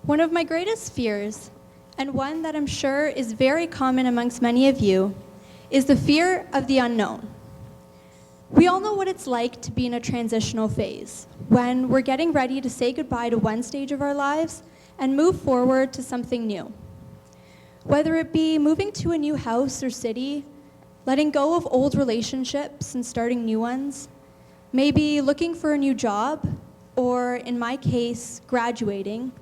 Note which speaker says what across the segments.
Speaker 1: One of my greatest fears, and one that I'm sure is very common amongst many of you, is the fear of the unknown. We all know what it's like to be in a transitional phase, when we're getting ready to say goodbye to one stage of our lives and move forward to something new. Whether it be moving to a new house or city, letting go of old relationships and starting new ones, maybe looking for a new job, or in my case, graduating,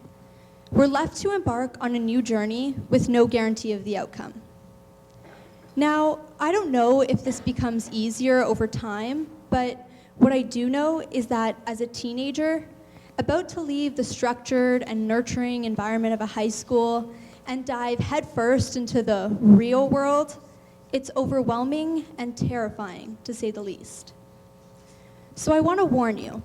Speaker 1: we're left to embark on a new journey with no guarantee of the outcome. Now, I don't know if this becomes easier over time, but what I do know is that as a teenager, about to leave the structured and nurturing environment of a high school and dive headfirst into the real world, it's overwhelming and terrifying, to say the least. So I want to warn you,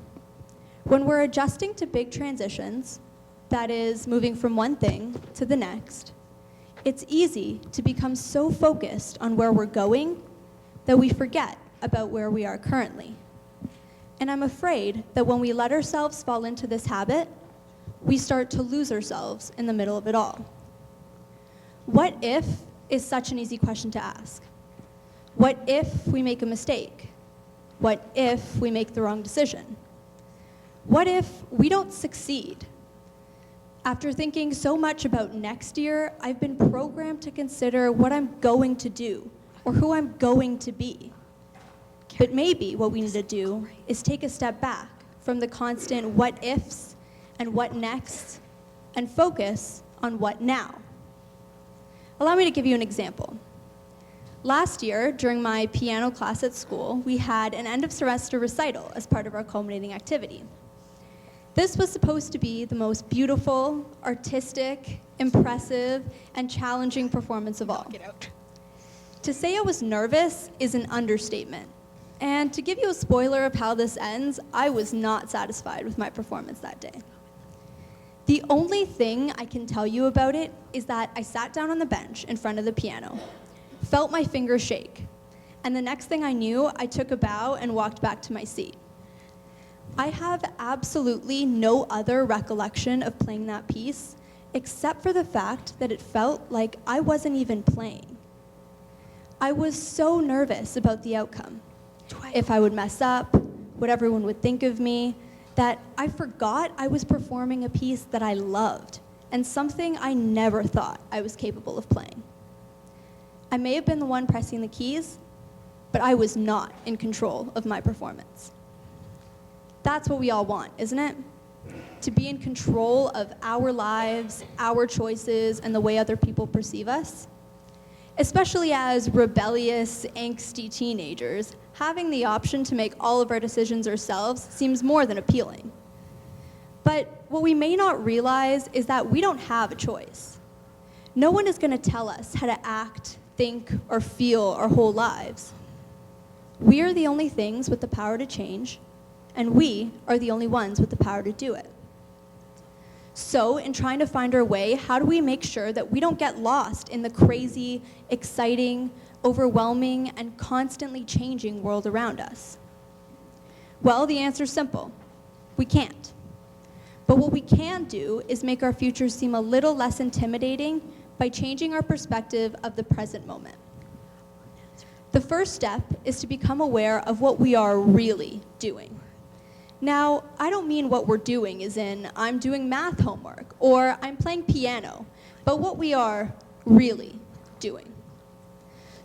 Speaker 1: when we're adjusting to big transitions, that is, moving from one thing to the next, it's easy to become so focused on where we're going that we forget about where we are currently. And I'm afraid that when we let ourselves fall into this habit, we start to lose ourselves in the middle of it all. What if is such an easy question to ask. What if we make a mistake? What if we make the wrong decision? What if we don't succeed? After thinking so much about next year, I've been programmed to consider what I'm going to do or who I'm going to be. But maybe what we need to do is take a step back from the constant what ifs and what next and focus on what now. Allow me to give you an example. Last year, during my piano class at school, we had an end of semester recital as part of our culminating activity. This was supposed to be the most beautiful, artistic, impressive, and challenging performance of all. To say I was nervous is an understatement. And to give you a spoiler of how this ends, I was not satisfied with my performance that day. The only thing I can tell you about it is that I sat down on the bench in front of the piano, felt my fingers shake, and the next thing I knew, I took a bow and walked back to my seat. I have absolutely no other recollection of playing that piece except for the fact that it felt like I wasn't even playing. I was so nervous about the outcome. If I would mess up, what everyone would think of me, that I forgot I was performing a piece that I loved and something I never thought I was capable of playing. I may have been the one pressing the keys, but I was not in control of my performance. That's what we all want, isn't it? To be in control of our lives, our choices, and the way other people perceive us. Especially as rebellious, angsty teenagers, having the option to make all of our decisions ourselves seems more than appealing. But what we may not realize is that we don't have a choice. No one is going to tell us how to act, think, or feel our whole lives. We are the only things with the power to change, and we are the only ones with the power to do it. So, in trying to find our way, how do we make sure that we don't get lost in the crazy, exciting, overwhelming, and constantly changing world around us? Well, the answer is simple. We can't. But what we can do is make our future seem a little less intimidating by changing our perspective of the present moment. The first step is to become aware of what we are really doing. Now, I don't mean what we're doing as in I'm doing math homework or I'm playing piano, but what we are really doing.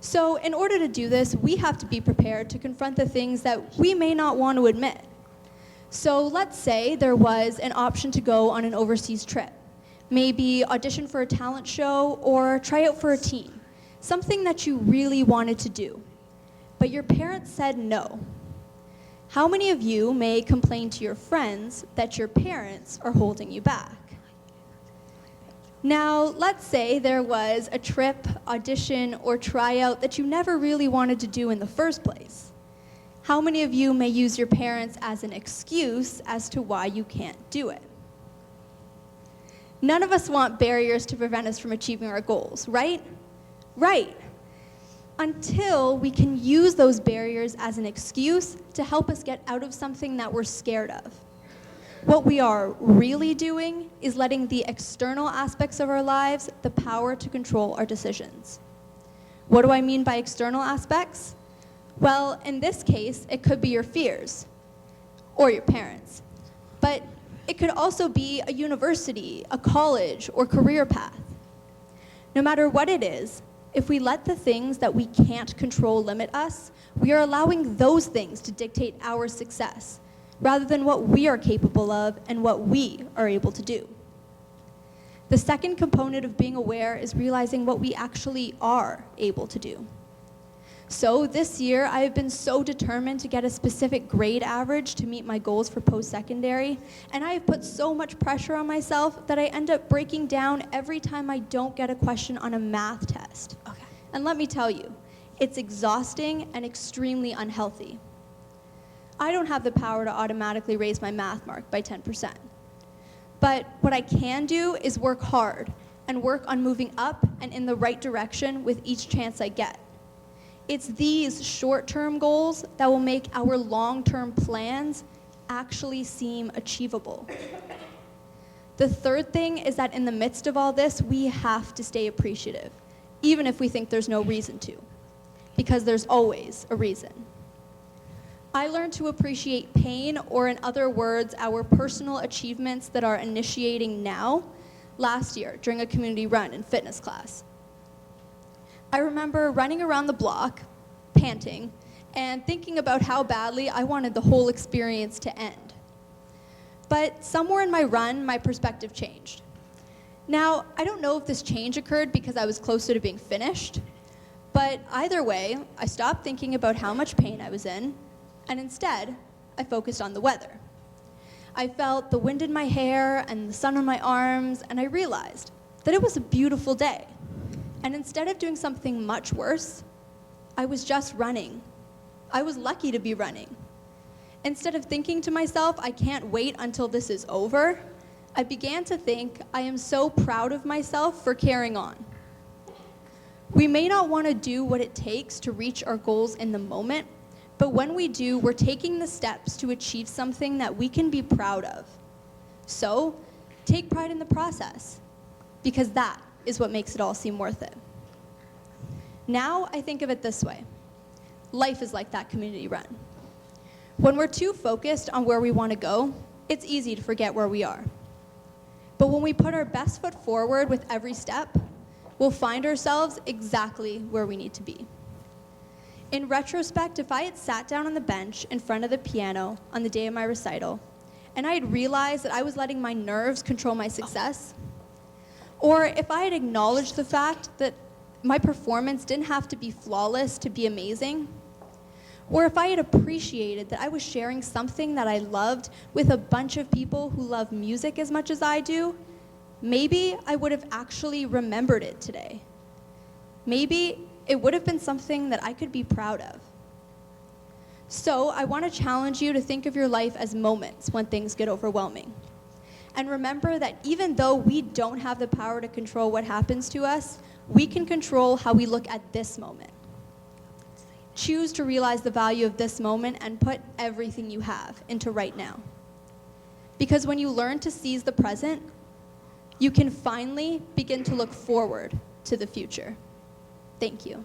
Speaker 1: So in order to do this, we have to be prepared to confront the things that we may not want to admit. So let's say there was an option to go on an overseas trip, maybe audition for a talent show or try out for a team, something that you really wanted to do, but your parents said no. How many of you may complain to your friends that your parents are holding you back? Now, let's say there was a trip, audition, or tryout that you never really wanted to do in the first place. How many of you may use your parents as an excuse as to why you can't do it? None of us want barriers to prevent us from achieving our goals, right? Right. Until we can use those barriers as an excuse to help us get out of something that we're scared of. What we are really doing is letting the external aspects of our lives the power to control our decisions. What do I mean by external aspects? Well, in this case, it could be your fears or your parents. But it could also be a university, a college, or career path. No matter what it is, if we let the things that we can't control limit us, we are allowing those things to dictate our success, rather than what we are capable of and what we are able to do. The second component of being aware is realizing what we actually are able to do. So this year, I have been so determined to get a specific grade average to meet my goals for post-secondary, and I have put so much pressure on myself that I end up breaking down every time I don't get a question on a math test. Okay. And let me tell you, it's exhausting and extremely unhealthy. I don't have the power to automatically raise my math mark by 10%. But what I can do is work hard and work on moving up and in the right direction with each chance I get. It's these short-term goals that will make our long-term plans actually seem achievable. The third thing is that in the midst of all this, we have to stay appreciative, even if we think there's no reason to, because there's always a reason. I learned to appreciate pain, or in other words, our personal achievements that are initiating now, last year during a community run in fitness class. I remember running around the block, panting, and thinking about how badly I wanted the whole experience to end. But somewhere in my run, my perspective changed. Now, I don't know if this change occurred because I was closer to being finished, but either way, I stopped thinking about how much pain I was in, and instead, I focused on the weather. I felt the wind in my hair and the sun on my arms, and I realized that it was a beautiful day. And instead of doing something much worse, I was just running. I was lucky to be running. Instead of thinking to myself, I can't wait until this is over, I began to think, I am so proud of myself for carrying on. We may not want to do what it takes to reach our goals in the moment, but when we do, we're taking the steps to achieve something that we can be proud of. So, take pride in the process, because that is what makes it all seem worth it. Now, I think of it this way. Life is like that community run. When we're too focused on where we want to go, it's easy to forget where we are. But when we put our best foot forward with every step, we'll find ourselves exactly where we need to be. In retrospect, if I had sat down on the bench in front of the piano on the day of my recital, and I had realized that I was letting my nerves control my success, or if I had acknowledged the fact that my performance didn't have to be flawless to be amazing, or if I had appreciated that I was sharing something that I loved with a bunch of people who love music as much as I do, maybe I would have actually remembered it today. Maybe it would have been something that I could be proud of. So I want to challenge you to think of your life as moments when things get overwhelming. And remember that even though we don't have the power to control what happens to us, we can control how we look at this moment. Choose to realize the value of this moment and put everything you have into right now. Because when you learn to seize the present, you can finally begin to look forward to the future. Thank you.